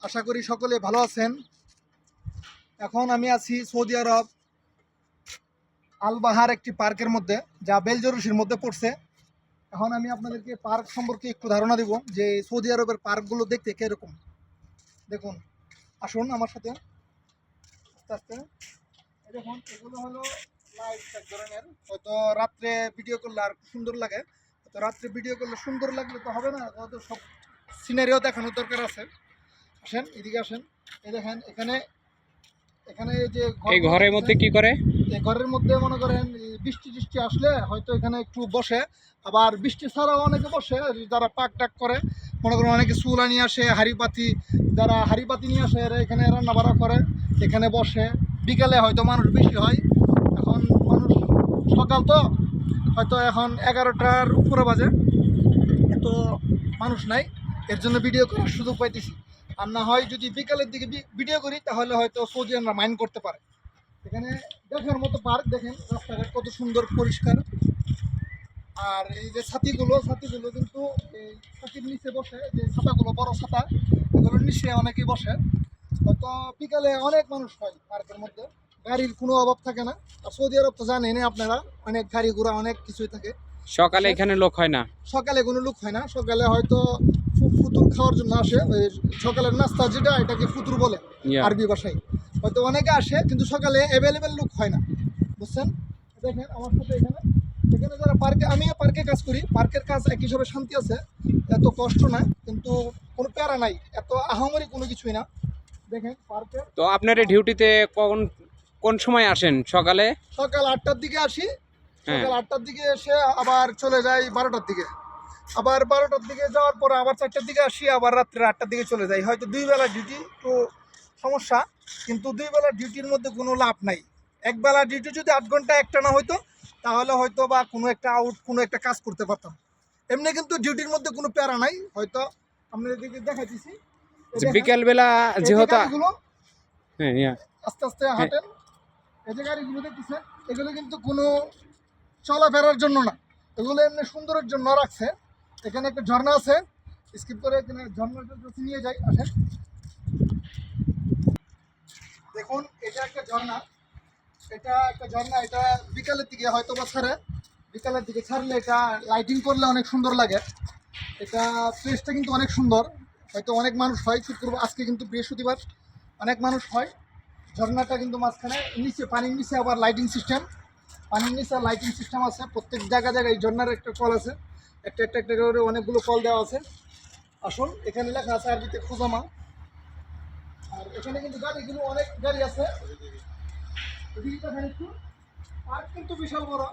আশা করি সকলে ভালো আছেন। এখন আমি আছি সৌদি আরব আল বাহার একটি পার্কের মধ্যে, যা বেলজরুসির মধ্যে পড়ছে। এখন আমি আপনাদেরকে পার্ক সম্পর্কে একটু ধারণা দিব যে সৌদি আরবের পার্কগুলো দেখতে কীরকম। দেখুন, আসুন আমার সাথে আস্তে আস্তে। এই দেখুন, এগুলো হলো লাইট এক ধরনের। হয়তো রাত্রে ভিডিও করলে আর সুন্দর লাগে, হয়তো রাত্রে ভিডিও করলে সুন্দর লাগলে তো হবে না, হয়তো সব সিনারিও দেখানোর দরকার আছে। আসেন এদিকে আসেন। এই দেখেন, এখানে এখানে এই যে এই ঘরের মধ্যে কি করে? এই ঘরের মধ্যে মনে করেন বৃষ্টি টিষ্টি আসলে হয়তো এখানে একটু বসে, আবার বৃষ্টি ছাড়াও অনেকে বসে যারা পাক টাক করে। মনে করেন অনেকে চুলা নিয়ে আসে, হাঁড়ি পাতি, যারা হাঁড়ি পাতি নিয়ে আসে এরা এখানে রান্না বাড়া করে, এখানে বসে। বিকালে হয়তো মানুষ বেশি হয়, এখন মানুষ সকাল তো, হয়তো এখন 11টার উপরে বাজে, এত মানুষ নাই, এর জন্য ভিডিও করার সুযোগ পাইতেছি। আর না হয় যদি বিকালের দিকে ভিডিও করি তাহলে হয়তো সৌদিয়ানরা মাইন্ড করতে পারে। এখানে দেখার মতো পার্ক, দেখেন রাস্তাঘাট কত সুন্দর পরিষ্কার। আর এই যে ছাতিগুলো কিন্তু এই ছাতির নিচে বসে, যে ছাতাগুলো বড় ছাতা, এগুলোর নিচে অনেকেই বসে। হয়তো বিকালে অনেক মানুষ হয় পার্কের মধ্যে, গাড়ির কোনো অভাব থাকে না। আর সৌদি আরব তো জানেনই আপনারা, অনেক গাড়ি ঘোড়া অনেক কিছুই থাকে। সকালে এখানে লোক হয় না? সকালে কোনো লোক হয় না, সকালে হয়তো ফুতুর খাওয়ার জন্য আসে। ওই সকালের নাস্তা যেটা, এটাকে ফুতুর বলে আরবি ভাষায়। হয়তো অনেকে আসে, কিন্তু সকালে অ্যাভেলেবেল লোক হয় না, বুঝছেন? দেখেন আমার সাথে এখানে এখানে যারা পার্কে, আমিও পার্কে কাজ করি, পার্কের কাজ এক হিসাবে শান্তি আছে, এত কষ্ট না, কিন্তু কোনো প্যারা নাই, এত আহামরি কোনো কিছুই না। দেখেন পার্কে তো আপনার এই ডিউটিতে কোন সময় আসেন? সকালে? সকাল 8টার দিকে আসি, হ্যাঁ। সকাল 8টার দিকে এসে আবার চলে যাই 12টার দিকে, আবার 12টার দিকে যাওয়ার পরে আবার 4টার দিকে আসি, আবার রাত্রে 8টার দিকে চলে যাই। হয়তো 2 বেলা ডিউটি, তো সমস্যা, কিন্তু 2 বেলা ডিউটির মধ্যে কোনো লাভ নাই। এক বেলা ডিউটি যদি 8 ঘন্টা একটা না হইতো, তাহলে হয়তো বা কোনো একটা কাজ করতে পারতাম। এমনি কিন্তু ডিউটির মধ্যে কোনো প্যারা নাই। হয়তো আপনাদের দিকে দেখাইতেছি, বিকেল বেলা যেহেতু হ্যাঁ আস্তে আস্তে হাঁটেন। এই যে গাড়িগুলো দেখতেছেন, এগুলো কিন্তু কোনো চলাফেরার জন্য না, এগুলো এমনি সুন্দরের জন্য রাখছে। এখানে একটা ঝর্ণা আছে, স্কিপ করে এখানে ঝর্ণাটা নিয়ে যাই, আসেন। দেখুন, এটা একটা ঝর্ণা, এটা বিকালের দিকে হয়তো বা ছাড়ে, বিকালের দিকে ছাড়লে এটা লাইটিং করলে অনেক সুন্দর লাগে। এটা প্লেসটা কিন্তু অনেক সুন্দর, হয়তো অনেক মানুষ হয় শুক্রবার, আজকে কিন্তু বৃহস্পতিবার, অনেক মানুষ হয়। ঝর্ণাটা কিন্তু মাঝখানে, নিচে পানির নিচে আবার লাইটিং সিস্টেম, পানির নিচে লাইটিং সিস্টেম আছে। প্রত্যেক জায়গায় এই ঝর্ণার একটা কল আছে, একটা করে অনেকগুলো কল দেওয়া আছে। আসুন, এখানে লেখা আছে আরবিতে খুজামা। আর এখানে কিন্তু গাড়িগুলো, অনেক গাড়ি আছে। এদিকে দেখেন একটু, পার্ক কিন্তু বিশাল বড়।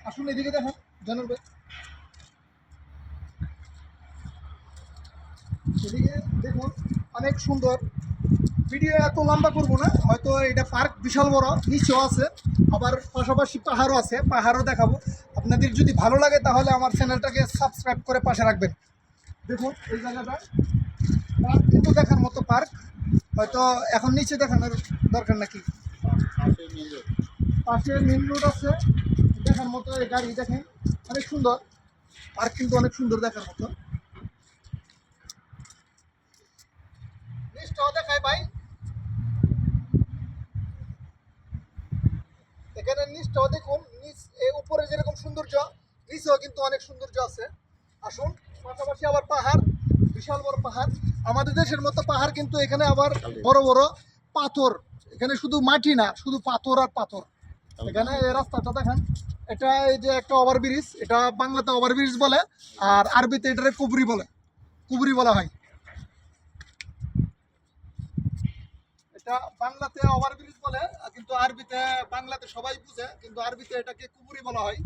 আসুন এদিকে দেখেন, জানুর ভাই, এদিকে দেখুন, অনেক সুন্দর। ভিডিও এত লম্বা করবো না, হয়তো এটা পার্ক বিশাল বড়, নিচেও আছে, আবার পাশাপাশি পাহাড়ও আছে, পাহাড়ও দেখাবো। আপনাদের যদি ভালো লাগে তাহলে আমার চ্যানেলটাকে সাবস্ক্রাইব করে পাশে রাখবেন। দেখুন এই জায়গাটা, পার্ক কিন্তু দেখার মতো পার্ক। হয়তো এখন নিচে দেখানোর দরকার নাকি, পাশে মেন রোড আছে, দেখার মতো। এই গাড়ি দেখেন, অনেক সুন্দর পার্ক, কিন্তু অনেক সুন্দর দেখার মতো। নিচটাও দেখায় ভাই, এখানে নিচটাও দেখুন, নিচ উপরে যেরকম সৌন্দর্য, নিচেও কিন্তু অনেক সৌন্দর্য আছে। আসুন, পাশাপাশি আবার পাহাড়, বিশাল বড় পাহাড়। আমাদের দেশের মতো পাহাড়, কিন্তু এখানে আবার বড় বড় পাথর। এখানে শুধু মাটি না, শুধু পাথর আর পাথর। এখানে এই রাস্তাটা দেখেন, এটা এই যে একটা ওভারব্রিজ, এটা বাংলাতে ওভারব্রিজ বলে, আর আরবিতে এটারে কুবরি বলা হয়। এটা বাংলাতে ওভারব্রিজ বলে, কিন্তু আরবিতে, বাংলাতে সবাই বুঝে, কিন্তু আরবিতে এটাকে কুবরি বলা হয়।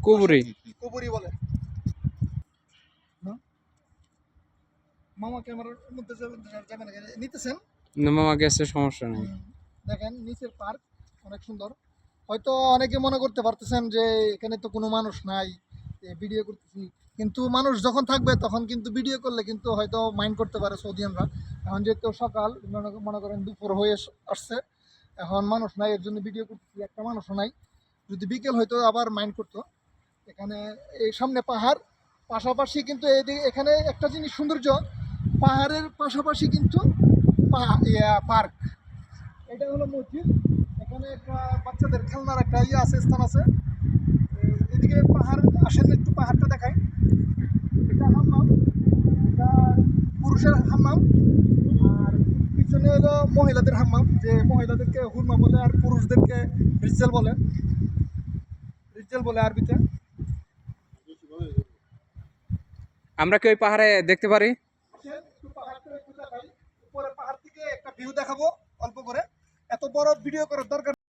কুবরি? কুবরি বলে। মামা ক্যামেরার মধ্যে যাবেন, নিতেছেন? মামা গেছে, সমস্যা নেই। দেখেন নিচের পার্ক অনেক সুন্দর। হয়তো অনেকে মনে করতে পারতেছেন যে এখানে তো কোনো মানুষ নাই, ভিডিও করতেছি, কিন্তু মানুষ যখন থাকবে তখন কিন্তু ভিডিও করলে কিন্তু হয়তো মাইন্ড করতে পারে সৌদিয়ানরা। এখন যেহেতু সকাল, মনে করেন দুপুর হয়ে আসছে, এখন মানুষ নাই, এর জন্য ভিডিও করতেছি, একটা মানুষও নাই। যদি বিকেল হয়তো আবার মাইন্ড করতো। এখানে এই সামনে পাহাড়, পাশাপাশি কিন্তু এখানে একটা জিনিস সৌন্দর্য, পাহাড়ের পাশাপাশি কিন্তু পার্ক। এটা হলো মসজিদ, এখানে একটা বাচ্চাদের খেলনার একটা আছে, স্থান আছে। এদিকে পাহাড়, আসেন একটু পাহাড়টা দেখাই। এটা হাম্মাম, এটা পুরুষের হাম্মাম, আর পিছনে হলো মহিলাদের হাম্মাম, যে মহিলাদেরকে হুরমা বলে আর পুরুষদেরকে রিজ্জাল বলে, রিজ্জাল বলে আরবিতে। আমরা কি ওই পাহাড়ে দেখতে পারি? আসেন একটু পাহাড়টা একটু দেখাই। উপরে পাহাড় থেকে একটা ভিউ দেখাবো অল্প করে, এত বড় ভিডিও করার দরকার